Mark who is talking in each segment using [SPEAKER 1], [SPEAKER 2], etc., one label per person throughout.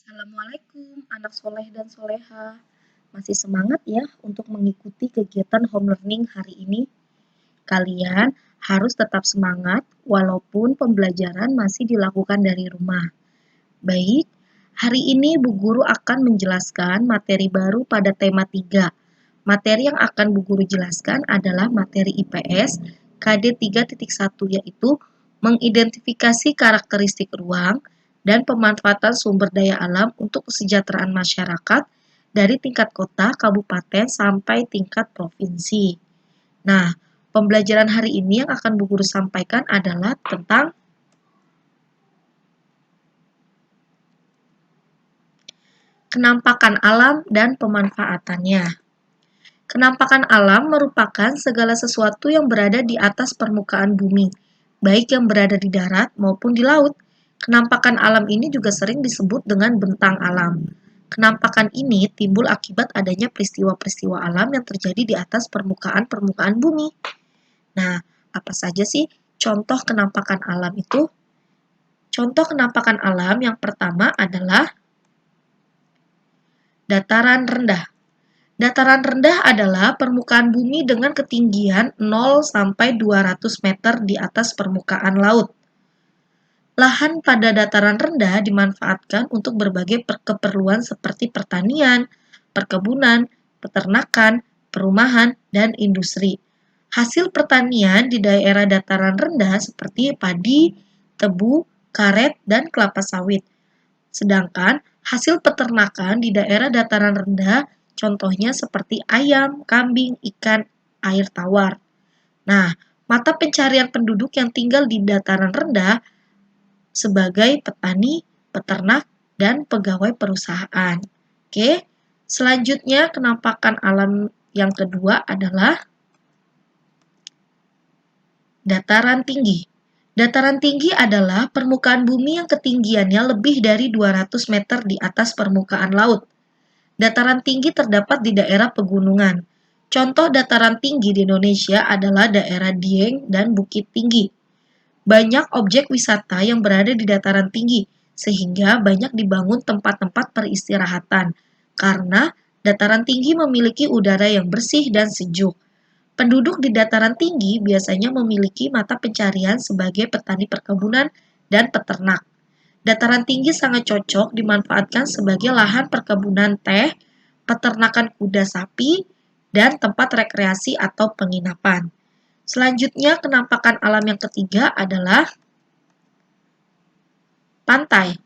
[SPEAKER 1] Assalamualaikum anak soleh dan soleha. Masih semangat ya untuk mengikuti kegiatan home learning hari ini? Kalian harus tetap semangat walaupun pembelajaran masih dilakukan dari rumah. Baik, hari ini Bu Guru akan menjelaskan materi baru pada tema 3. Materi yang akan Bu Guru jelaskan adalah materi IPS KD 3.1, yaitu mengidentifikasi karakteristik ruang dan pemanfaatan sumber daya alam untuk kesejahteraan masyarakat dari tingkat kota, kabupaten, sampai tingkat provinsi. Nah, pembelajaran hari ini yang akan Bu Guru sampaikan adalah tentang kenampakan alam dan pemanfaatannya. Kenampakan alam merupakan segala sesuatu yang berada di atas permukaan bumi, baik yang berada di darat maupun di laut. Kenampakan alam ini juga sering disebut dengan bentang alam. Kenampakan ini timbul akibat adanya peristiwa-peristiwa alam yang terjadi di atas permukaan bumi. Nah, apa saja sih contoh kenampakan alam itu? Contoh kenampakan alam yang pertama adalah dataran rendah. Dataran rendah adalah permukaan bumi dengan ketinggian 0 sampai 200 meter di atas permukaan laut. Lahan pada dataran rendah dimanfaatkan untuk berbagai keperluan seperti pertanian, perkebunan, peternakan, perumahan, dan industri. Hasil pertanian di daerah dataran rendah seperti padi, tebu, karet, dan kelapa sawit. Sedangkan hasil peternakan di daerah dataran rendah contohnya seperti ayam, kambing, ikan, air tawar. Nah, mata pencarian penduduk yang tinggal di dataran rendah sebagai petani, peternak, dan pegawai perusahaan. Oke, selanjutnya kenampakan alam yang kedua adalah dataran tinggi. Dataran tinggi adalah permukaan bumi yang ketinggiannya lebih dari 200 meter di atas permukaan laut. Dataran tinggi terdapat di daerah pegunungan. Contoh dataran tinggi di Indonesia adalah daerah Dieng dan Bukit Tinggi. Banyak objek wisata yang berada di dataran tinggi, sehingga banyak dibangun tempat-tempat peristirahatan, karena dataran tinggi memiliki udara yang bersih dan sejuk. Penduduk di dataran tinggi biasanya memiliki mata pencarian sebagai petani perkebunan dan peternak. Dataran tinggi sangat cocok dimanfaatkan sebagai lahan perkebunan teh, peternakan kuda sapi, dan tempat rekreasi atau penginapan. Selanjutnya, kenampakan alam yang ketiga adalah pantai.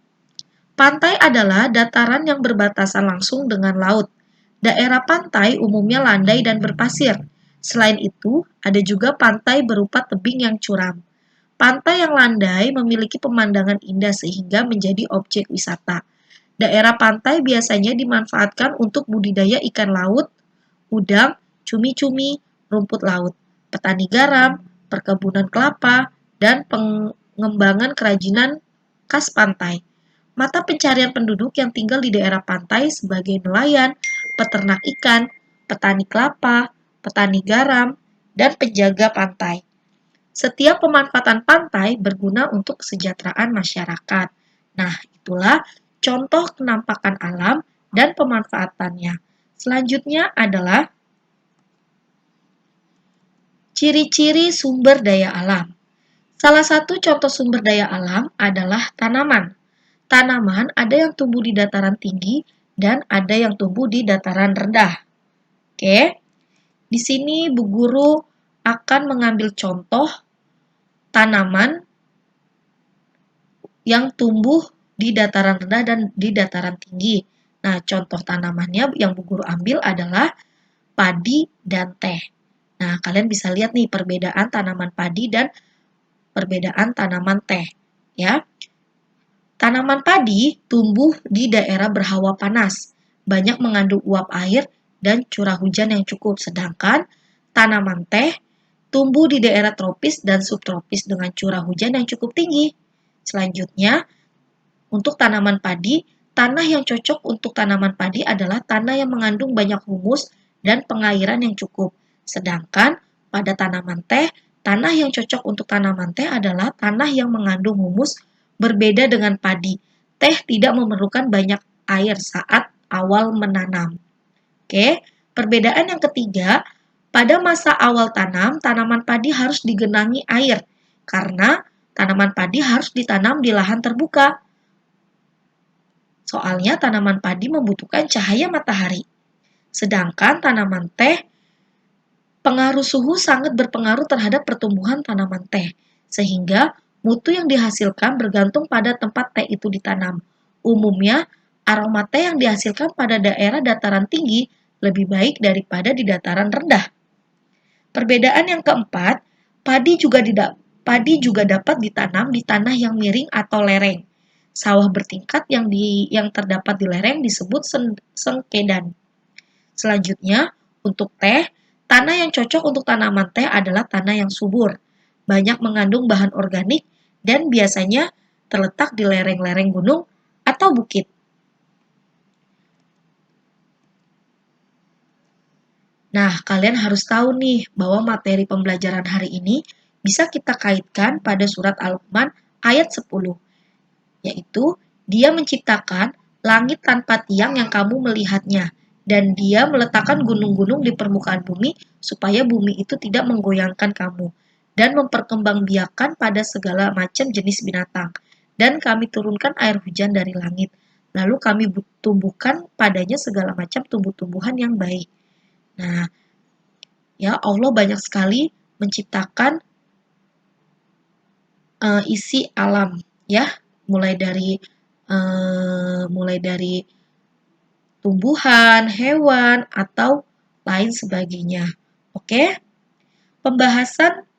[SPEAKER 1] Pantai adalah dataran yang berbatasan langsung dengan laut. Daerah pantai umumnya landai dan berpasir. Selain itu, ada juga pantai berupa tebing yang curam. Pantai yang landai memiliki pemandangan indah sehingga menjadi objek wisata. Daerah pantai biasanya dimanfaatkan untuk budidaya ikan laut, udang, cumi-cumi, rumput laut, petani garam, perkebunan kelapa, dan pengembangan kerajinan khas pantai. Mata pencarian penduduk yang tinggal di daerah pantai sebagai nelayan, peternak ikan, petani kelapa, petani garam, dan penjaga pantai. Setiap pemanfaatan pantai berguna untuk kesejahteraan masyarakat. Nah, itulah contoh kenampakan alam dan pemanfaatannya. Selanjutnya adalah ciri-ciri sumber daya alam. Salah satu contoh sumber daya alam adalah tanaman. Tanaman ada yang tumbuh di dataran tinggi dan ada yang tumbuh di dataran rendah. Oke, di sini Bu Guru akan mengambil contoh tanaman yang tumbuh di dataran rendah dan di dataran tinggi. Nah, contoh tanamannya yang Bu Guru ambil adalah padi dan teh. Nah, kalian bisa lihat nih perbedaan tanaman padi dan perbedaan tanaman teh, ya. Tanaman padi tumbuh di daerah berhawa panas, banyak mengandung uap air dan curah hujan yang cukup, sedangkan tanaman teh tumbuh di daerah tropis dan subtropis dengan curah hujan yang cukup tinggi. Selanjutnya, untuk tanaman padi, tanah yang cocok untuk tanaman padi adalah tanah yang mengandung banyak humus dan pengairan yang cukup. Sedangkan pada tanaman teh, tanah yang cocok untuk tanaman teh adalah tanah yang mengandung humus berbeda dengan padi. teh tidak memerlukan banyak air saat awal menanam. Oke, perbedaan yang ketiga, pada masa awal tanam, tanaman padi harus digenangi air karena tanaman padi harus ditanam di lahan terbuka. Soalnya tanaman padi membutuhkan cahaya matahari. Sedangkan tanaman teh, pengaruh suhu sangat berpengaruh terhadap pertumbuhan tanaman teh, sehingga mutu yang dihasilkan bergantung pada tempat teh itu ditanam. Umumnya, aroma teh yang dihasilkan pada daerah dataran tinggi lebih baik daripada di dataran rendah. Perbedaan yang keempat, padi juga dapat ditanam di tanah yang miring atau lereng. Sawah bertingkat yang terdapat di lereng disebut sengkedan. Selanjutnya, untuk teh, tanah yang cocok untuk tanaman teh adalah tanah yang subur, banyak mengandung bahan organik, dan biasanya terletak di lereng-lereng gunung atau bukit. Nah, kalian harus tahu nih bahwa materi pembelajaran hari ini bisa kita kaitkan pada surat Al-Luqman ayat 10, yaitu Dia menciptakan langit tanpa tiang yang kamu melihatnya, dan Dia meletakkan gunung-gunung di permukaan bumi supaya bumi itu tidak menggoyangkan kamu, dan memperkembangbiakan pada segala macam jenis binatang. Dan kami turunkan air hujan dari langit, lalu kami tumbuhkan padanya segala macam tumbuh-tumbuhan yang baik. Nah, ya Allah banyak sekali menciptakan isi alam, ya, mulai dari tumbuhan, hewan, atau lain sebagainya. Oke, pembahasan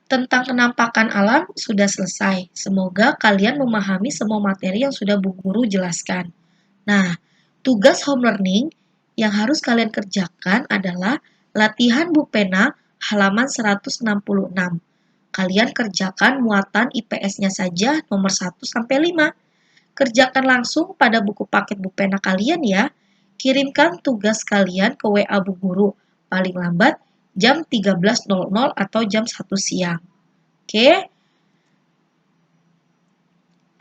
[SPEAKER 1] tentang penampakan alam sudah selesai. Semoga kalian memahami semua materi yang sudah Bu Guru jelaskan. Nah, tugas home learning yang harus kalian kerjakan adalah latihan Bu Pena halaman 166. Kalian kerjakan muatan IPS-nya saja nomor 1 sampai 5. Kerjakan langsung pada buku paket Bu Pena kalian ya. Kirimkan tugas kalian ke WA Bu Guru paling lambat jam 13.00 atau jam 1 siang. Oke?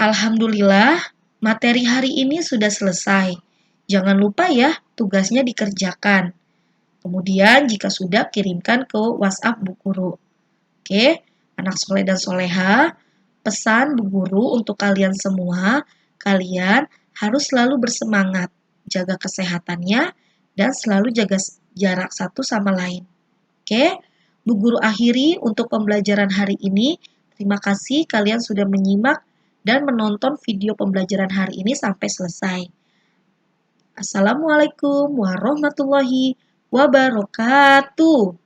[SPEAKER 1] Alhamdulillah, materi hari ini sudah selesai. Jangan lupa ya, tugasnya dikerjakan. Kemudian jika sudah, kirimkan ke WhatsApp Bu Guru. Oke, anak soleh dan soleha, pesan Bu Guru untuk kalian semua, kalian harus selalu bersemangat, jaga kesehatannya, dan selalu jaga jarak satu sama lain. Oke, Bu Guru akhiri untuk pembelajaran hari ini. Terima kasih kalian sudah menyimak dan menonton video pembelajaran hari ini sampai selesai. Assalamualaikum warahmatullahi wabarakatuh.